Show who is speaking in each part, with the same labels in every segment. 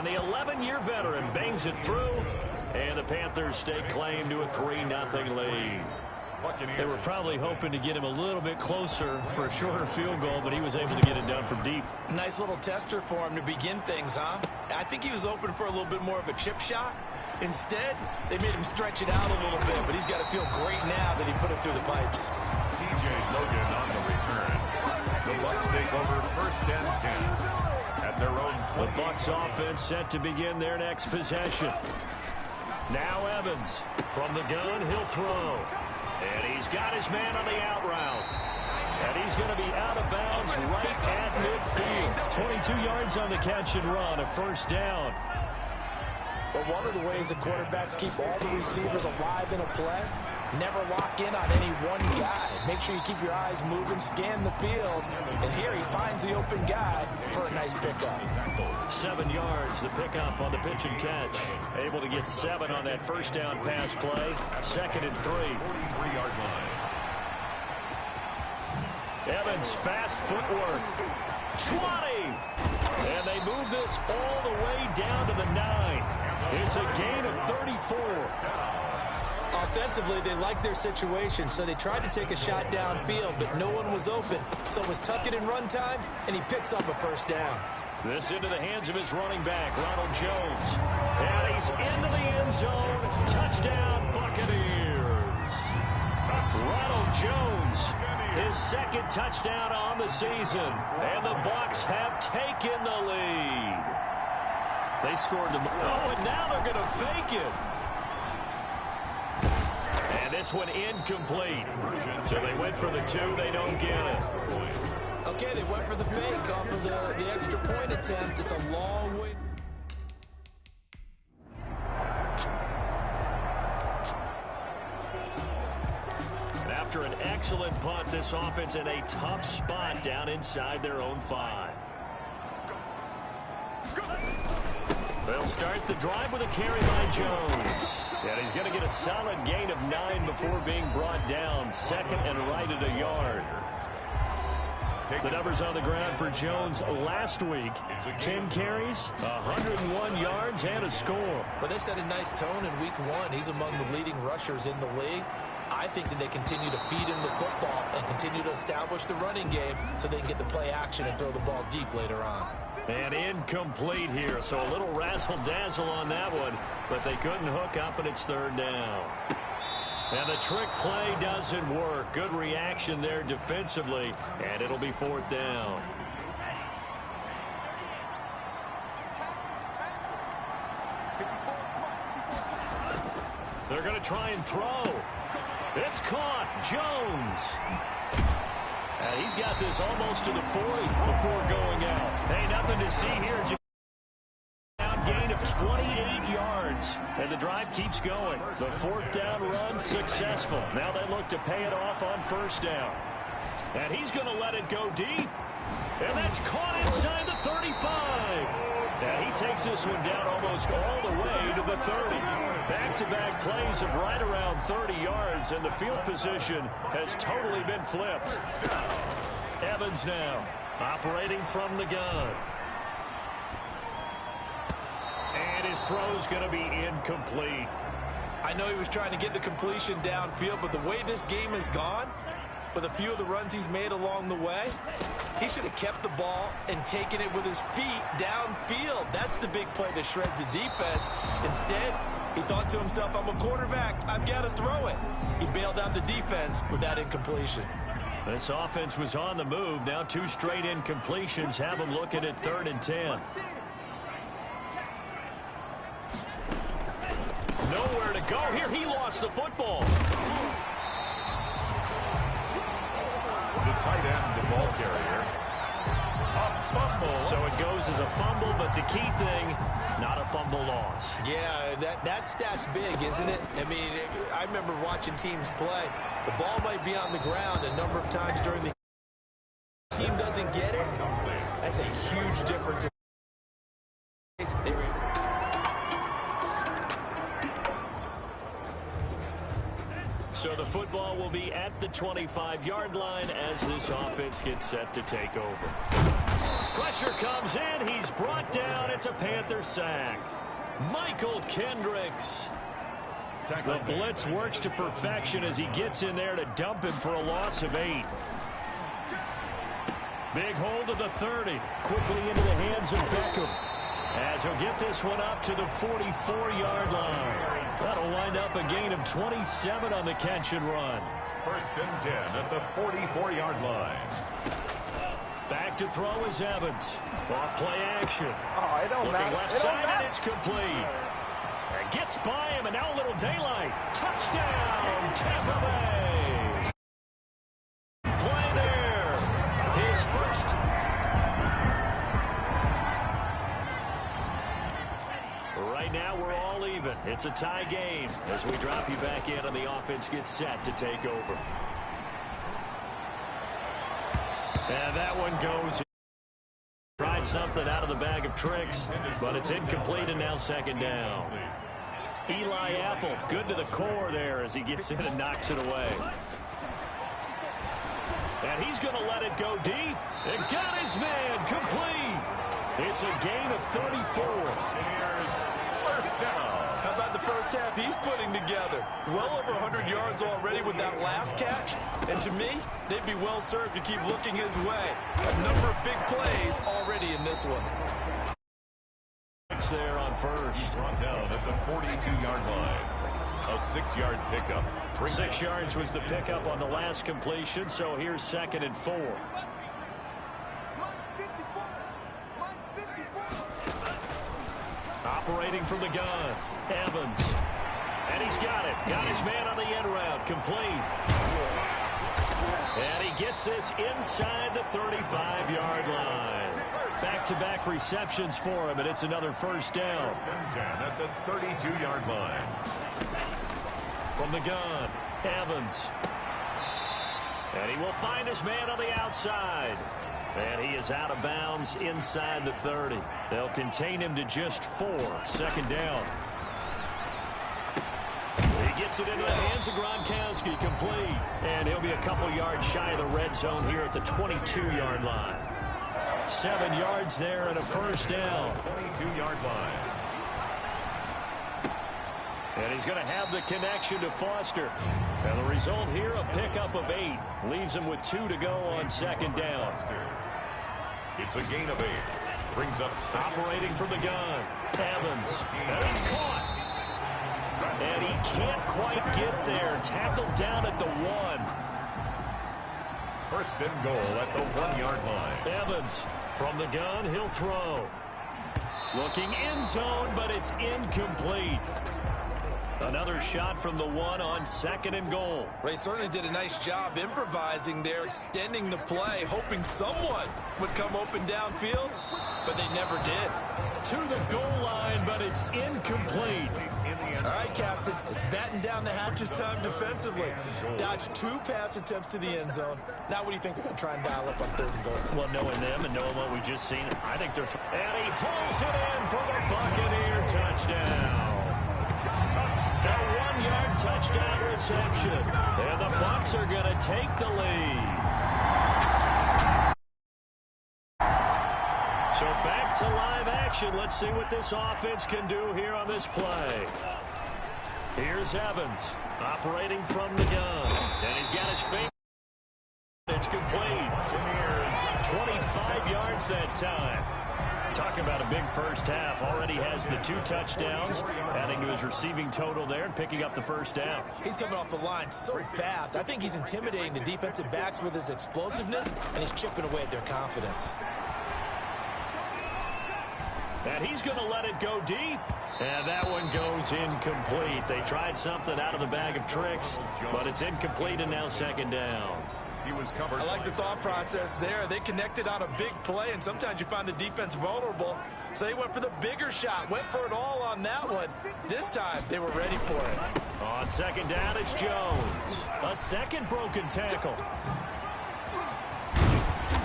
Speaker 1: And the 11-year veteran bangs it through, and the Panthers stake claim to a 3-0 lead. They were probably hoping to get him a little bit closer for a shorter field goal, but he was able to get it done from deep.
Speaker 2: Nice little tester for him to begin things, huh? I think he was open for a little bit more of a chip shot. Instead, they made him stretch it out a little bit, but he's got to feel great now that he put it through the pipes.
Speaker 3: TJ Logan on the return. The Bucs take over 1st and 10 at their own 20.
Speaker 1: The Bucs offense set to begin their next possession. Now Evans from the gun, he'll throw. And he's got his man on the out route. And he's going to be out of bounds right at midfield. 22 yards on the catch and run, a 1st down.
Speaker 2: But one of the ways the quarterbacks keep all the receivers alive in a play, never lock in on any one guy. Make sure you keep your eyes moving, scan the field. And here he finds the open guy for a nice pickup.
Speaker 1: 7 yards, the pickup on the pitch and catch. Able to get 7 on that 1st down pass play. 2nd and 3.
Speaker 3: 43-yard line.
Speaker 1: Evans, fast footwork. 20! And they move this all the way down to the 9. It's a gain of 34.
Speaker 2: Offensively, they liked their situation, so they tried to take a shot downfield, but no one was open. So it was tuck it in run time, and he picks up a 1st down.
Speaker 1: This into the hands of his running back, Ronald Jones. And he's into the end zone. Touchdown, Buccaneers. Ronald Jones, his 2nd touchdown on the season. And the Bucs have taken the lead. They scored them. Oh, and now they're going to fake it. And this one incomplete. So they went for the 2. They don't get it.
Speaker 2: Okay, they went for the fake off of the extra point attempt. It's a long way.
Speaker 1: And after an excellent punt, this offense in a tough spot down inside their own 5. They'll start the drive with a carry by Jones. And he's going to get a solid gain of 9 before being brought down. 2nd and right at a yard. The numbers on the ground for Jones last week. 10 carries, 101 yards, and a score.
Speaker 2: Well, they set a nice tone in week 1. He's among the leading rushers in the league. I think that they continue to feed him the football and continue to establish the running game so they can get the play action and throw the ball deep later on.
Speaker 1: And incomplete here, so a little razzle-dazzle on that one, but they couldn't hook up, and it's 3rd down. And the trick play doesn't work. Good reaction there defensively, and it'll be 4th down. They're going to try and throw. It's caught. Jones. And he's got this almost to the 40 before going out. Hey, nothing to see here. Gain of 28 yards. And the drive keeps going. The 4th down run successful. Now they look to pay it off on 1st down. And he's going to let it go deep. And that's caught inside the 35. And he takes this one down almost all the way to the 30. Back-to-back plays of right around 30 yards, and the field position has totally been flipped. Evans now operating from the gun. And his throw's going to be incomplete.
Speaker 2: I know he was trying to get the completion downfield, but the way this game has gone, with a few of the runs he's made along the way, he should have kept the ball and taken it with his feet downfield. That's the big play that shreds the defense. Instead, he thought to himself, I'm a quarterback. I've got to throw it. He bailed out the defense with that incompletion.
Speaker 1: This offense was on the move. Now 2 straight incompletions have him looking at 3rd and 10. Nowhere to go here. He lost the football.
Speaker 3: The tight end, the ball carrier. A fumble.
Speaker 1: So it goes as a fumble, but the key thing, not a fumble loss.
Speaker 2: Yeah, that stat's big, isn't it? I mean, I remember watching teams play. The ball might be on the ground a number of times during the team doesn't get it. That's a huge difference.
Speaker 1: So the football will be at the 25-yard line as this offense gets set to take over. Pressure comes in. He's brought down. It's a Panther sack. Michael Kendricks. The blitz works to perfection as he gets in there to dump him for a loss of 8. Big hold of the 30. Quickly into the hands of Beckham, as he'll get this one up to the 44-yard line. That'll wind up a gain of 27 on the catch and run.
Speaker 3: 1st and 10 at the 44-yard line.
Speaker 1: Back to throw is Evans. Off play action.
Speaker 4: Oh, it don't
Speaker 1: Looking
Speaker 4: matter.
Speaker 1: left side, and it's complete. And gets by him, and now a little daylight. Touchdown, Tampa Bay. Play there. His first. Right now, we're all even. It's a tie game as we drop you back in and the offense gets set to take over. And that one goes. Tried something out of the bag of tricks, but it's incomplete, and now 2nd down. Eli Apple, good to the core there as he gets in and knocks it away. And he's going to let it go deep. And got his man complete. It's a gain of 34.
Speaker 3: Here's 1st down.
Speaker 2: How about the first half he's putting together? Well over 100 yards already with that last catch. And to me, they'd be well served to keep looking his way. A number of big plays already in this one.
Speaker 1: There on first.
Speaker 3: Brought down at the 42-yard line. A 6-yard pickup.
Speaker 1: 6 yards was the pickup on the last completion, so here's 2nd and 4. Operating from the gun, Evans. And he's got it. Got his man on the end route. Complete. And he gets this inside the 35-yard line. Back-to-back receptions for him, and it's another 1st down.
Speaker 3: 1st and 10 at the 32-yard line.
Speaker 1: From the gun, Evans. And he will find his man on the outside. And he is out of bounds inside the 30. They'll contain him to just 4. 2nd down. He gets it into the hands of Gronkowski, complete. And he'll be a couple yards shy of the red zone here at the 22-yard line. 7 yards there and a 1st down.
Speaker 3: 22-yard line.
Speaker 1: And he's going to have the connection to Foster. And the result here, a pickup of 8. Leaves him with 2 to go on 2nd down.
Speaker 3: It's a gain of 8. Brings up
Speaker 1: operating from the gun. Evans. And he's caught. And he can't quite get there. Tackled down at the 1.
Speaker 3: 1st and goal at the 1-yard line.
Speaker 1: Evans from the gun. He'll throw. Looking end zone, but it's incomplete. Another shot from the 1 on 2nd and goal.
Speaker 2: Ray certainly did a nice job improvising there, extending the play, hoping someone would come open downfield, but they never did.
Speaker 1: To the goal line, but it's incomplete.
Speaker 2: All right, Captain, it's batten down the hatches time defensively. Dodged 2 pass attempts to the end zone. Now what do you think they're going to try and dial up on 3rd and goal?
Speaker 1: Well, knowing them and knowing what we just seen, I think they're... And he hauls it in for the Buccaneer touchdown. A 1-yard touchdown reception. And the Bucs are going to take the lead. So back to live action. Let's see what this offense can do here on this play. Here's Evans operating from the gun. And he's got his finger. It's complete. 25 yards that time. Talking about a big first half. Already has the 2 touchdowns, adding to his receiving total there and picking up the 1st down.
Speaker 2: He's coming off the line so fast. I think he's intimidating the defensive backs with his explosiveness, and he's chipping away at their confidence.
Speaker 1: And he's going to let it go deep. And that one goes incomplete. They tried something out of the bag of tricks, but it's incomplete and now 2nd down.
Speaker 3: He was covered.
Speaker 2: I like the thought process there. They connected on a big play, and sometimes you find the defense vulnerable. So they went for the bigger shot, went for it all on that one. This time, they were ready for it.
Speaker 1: On 2nd down, it's Jones. A 2nd broken tackle.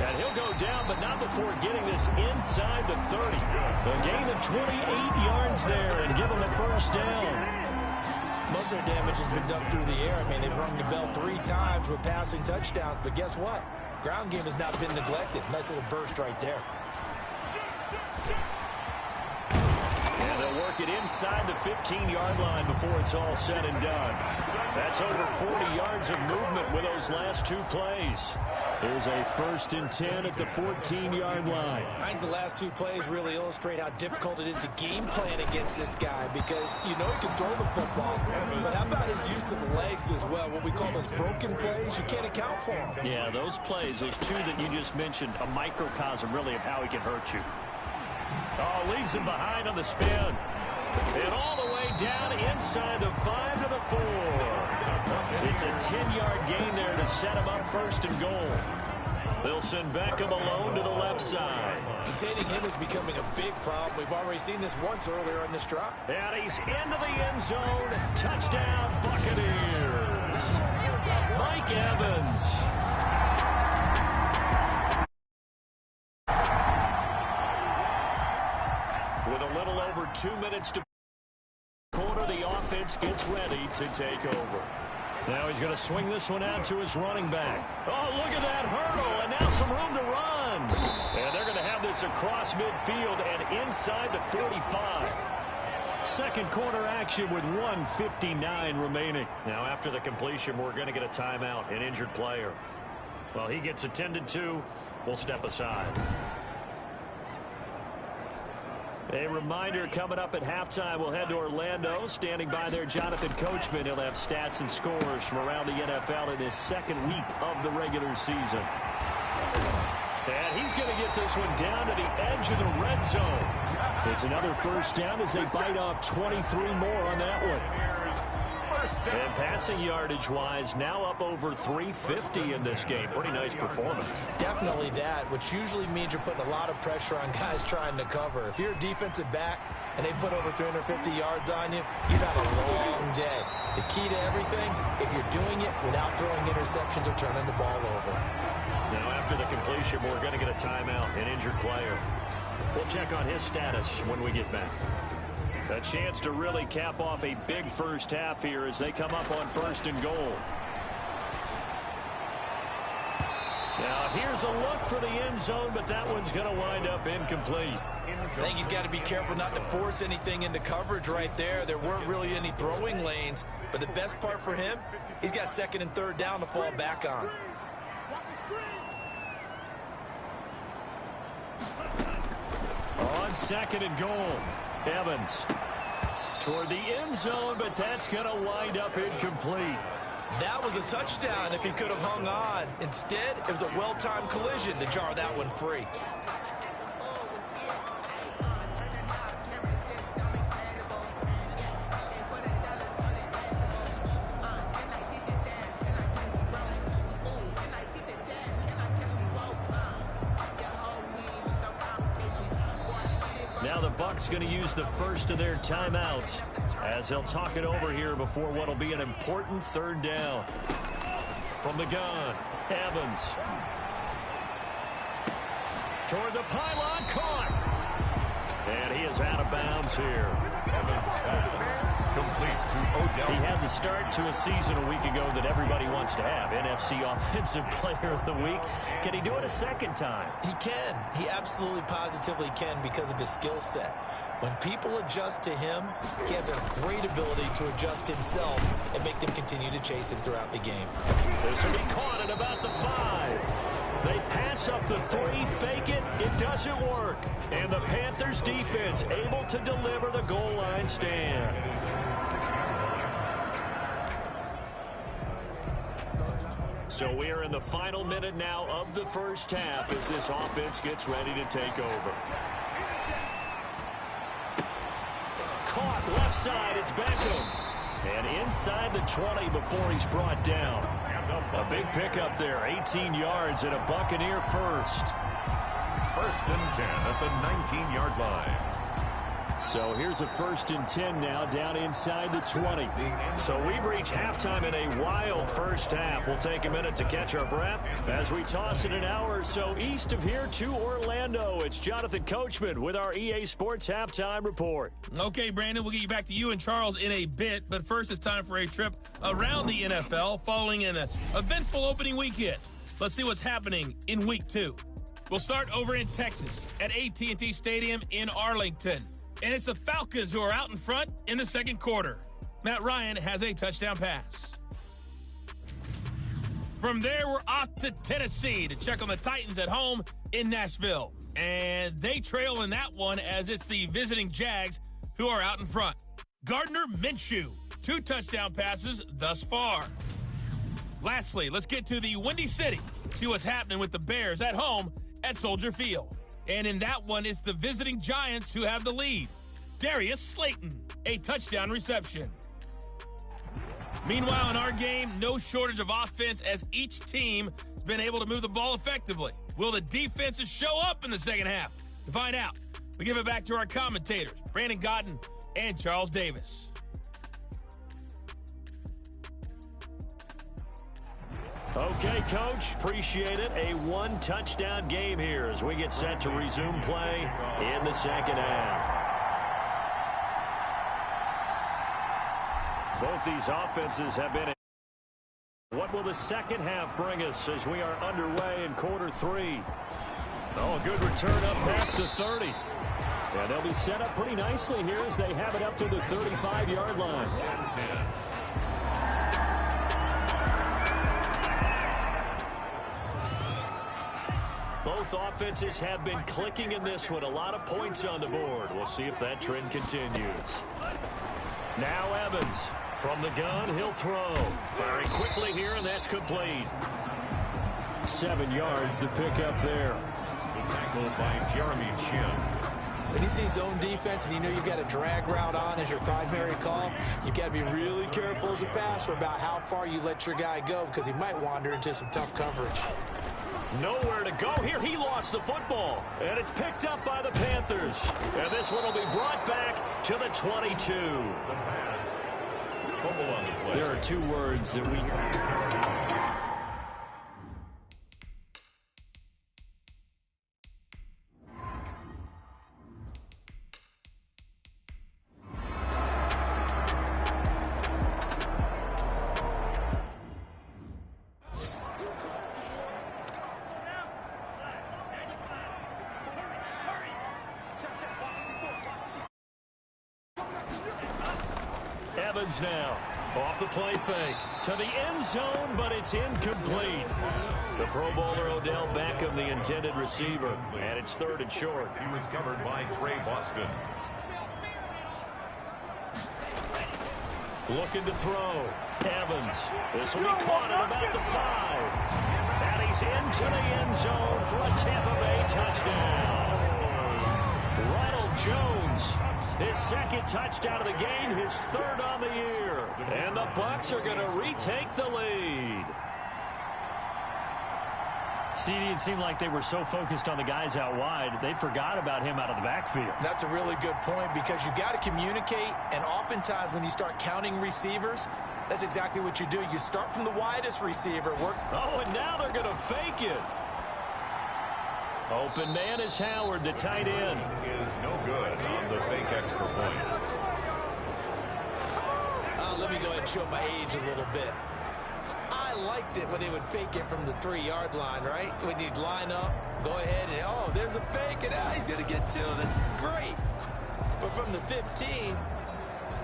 Speaker 1: And he'll go down, but not before getting this inside the 30. A gain of 28 yards there and give him a 1st down.
Speaker 2: Most of their damage has been done through the air. I mean, they've rung the bell 3 times with passing touchdowns, but guess what? Ground game has not been neglected. Nice little burst right there.
Speaker 1: inside the 15-yard line before it's all said and done. That's over 40 yards of movement with those last 2 plays. Here's a 1st and 10 at the 14-yard line.
Speaker 2: I think the last 2 plays really illustrate how difficult it is to game plan against this guy because you know he can throw the football. But how about his use of legs as well? What we call those broken plays, you can't account for them.
Speaker 1: Yeah, those plays, those 2 that you just mentioned, a microcosm really of how he can hurt you. Oh, leaves him behind on the spin. And all the way down inside the 5 to the 4. It's a 10-yard gain there to set him up 1st and goal. They'll send Beckham alone to the left side.
Speaker 2: Containing him is becoming a big problem. We've already seen this once earlier in this drop.
Speaker 1: And he's into the end zone. Touchdown, Buccaneers. Mike Evans. With a little over 2 minutes to quarter, the offense gets ready to take over. Now he's going to swing this one out to his running back. Oh, look at that hurdle, and now some room to run. And they're going to have this across midfield and inside the 45. Second quarter action with 1:59 remaining. Now after the completion, we're going to get a timeout, an injured player. Well, he gets attended to. We'll step aside. A reminder coming up at halftime, we'll head to Orlando. Standing by there, Jonathan Coachman. He'll have stats and scores from around the NFL in his 2nd week of the regular season. And he's going to get this one down to the edge of the red zone. It's another 1st down as they bite off 23 more on that one. And passing yardage-wise, now up over 350 in this game. Pretty nice performance.
Speaker 2: Definitely that, which usually means you're putting a lot of pressure on guys trying to cover. If you're a defensive back and they put over 350 yards on you, you've had a long day. The key to everything, if you're doing it without throwing interceptions or turning the ball over.
Speaker 1: Now, after the completion, we're going to get a timeout, an injured player. We'll check on his status when we get back. A chance to really cap off a big 1st half here as they come up on 1st and goal. Now, here's a look for the end zone, but that one's going to wind up incomplete.
Speaker 2: I think he's got to be careful not to force anything into coverage right there. There weren't really any throwing lanes, but the best part for him, he's got 2nd and 3rd down to fall back on.
Speaker 1: On 2nd and goal, Evans toward the end zone, but that's going to wind up incomplete.
Speaker 2: That was a touchdown if he could have hung on. Instead, it was a well-timed collision to jar that one free.
Speaker 1: Now the Bucs going to use the 1st of their timeouts as they'll talk it over here before what will be an important 3rd down. From the gun, Evans. Toward the pylon, caught. And he is out of bounds here.
Speaker 3: Complete to Odell.
Speaker 1: He had the start to a season a week ago that everybody wants to have. NFC Offensive Player of the Week. Can he do it a 2nd time?
Speaker 2: He can. He absolutely positively can because of his skill set. When people adjust to him, he has a great ability to adjust himself and make them continue to chase him throughout the game.
Speaker 1: This will be caught at about the 5. They pass up the 3, fake it, it doesn't work. And the Panthers defense able to deliver the goal line stand. So we are in the final minute now of the 1st half as this offense gets ready to take over. Caught left side, it's Beckham. And inside the 20 before he's brought down. A big pickup there, 18 yards and a Buccaneer 1st.
Speaker 3: 1st and 10 at the 19-yard line.
Speaker 1: So here's a 1st and 10 now down inside the 20. So we've reached halftime in a wild 1st half. We'll take a minute to catch our breath as we toss it an hour or so east of here to Orlando. It's Jonathan Coachman with our EA Sports Halftime Report.
Speaker 4: Okay, Brandon, we'll get you back to you and Charles in a bit, but first it's time for a trip around the NFL following an eventful opening weekend. Let's see what's happening in Week 2. We'll start over in Texas at AT&T Stadium in Arlington. And it's the Falcons who are out in front in the second quarter. Matt Ryan has a touchdown pass. From there, we're off to Tennessee to check on the Titans at home in Nashville. And they trail in that one as it's the visiting Jags who are out in front. Gardner Minshew, 2 touchdown passes thus far. Lastly, let's get to the Windy City. See what's happening with the Bears at home at Soldier Field. And in that one, it's the visiting Giants who have the lead. Darius Slayton, a touchdown reception. Meanwhile, in our game, no shortage of offense as each team has been able to move the ball effectively. Will the defenses show up in the second half? To find out, we give it back to our commentators, Brandon Godden and Charles Davis.
Speaker 1: Okay, Coach, appreciate it. A 1-touchdown game here as we get set to resume play in the second half. Both these offenses have been. What will the second half bring us as we are underway in quarter 3? Oh, a good return up past the 30. And they'll be set up pretty nicely here as they have it up to the 35-yard line. Both offenses have been clicking in this one. A lot of points on the board. We'll see if that trend continues. Now Evans. From the gun, he'll throw. Firing quickly here, and that's complete. 7 yards to pick up there.
Speaker 3: Tackled by Jeremy Chin.
Speaker 2: When you see zone defense and you know you've got a drag route on as your primary call, you've got to be really careful as a passer about how far you let your guy go because he might wander into some tough coverage.
Speaker 1: Nowhere to go here. He lost the football, and it's picked up by the Panthers. And this one will be brought back to the 22. There are 2 words that we... Evans now. Off the play fake to the end zone, but it's incomplete. The Pro Bowler Odell Beckham, the intended receiver, and it's 3rd and short.
Speaker 3: He was covered by Trey Boston.
Speaker 1: Looking to throw. Evans. This will be caught at about the 5. And he's into the end zone for a Tampa Bay touchdown. Ronald Jones. His 2nd touchdown of the game, his 3rd on the year. And the Bucs are going to retake the lead. CD, it seemed like they were so focused on the guys out wide, they forgot about him out of the backfield.
Speaker 2: That's a really good point because you've got to communicate, and oftentimes when you start counting receivers, that's exactly what you do. You start from the widest receiver.
Speaker 1: Oh, and now they're going to fake it. Open man is Howard, the tight end.
Speaker 3: Is no good on the fake extra point.
Speaker 2: Let me go ahead and show my age a little bit. I liked it when they would fake it from the 3-yard line, right? When you'd line up, go ahead and, oh, there's a fake, and he's going to get 2. That's great. But from the 15,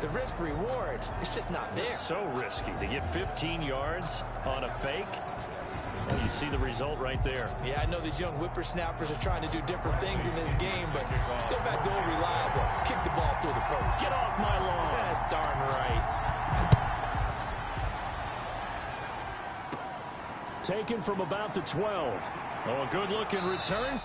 Speaker 2: the risk-reward, it's just not there.
Speaker 1: It's so risky to get 15 yards on a fake. Well, you see the result right there.
Speaker 2: Yeah, I know these young whippersnappers are trying to do different things in this game, but let's go back to old reliable. Kick the ball through the post.
Speaker 1: Get off my lawn.
Speaker 2: That's darn right.
Speaker 1: Taken from about the 12. Oh, a good-looking return.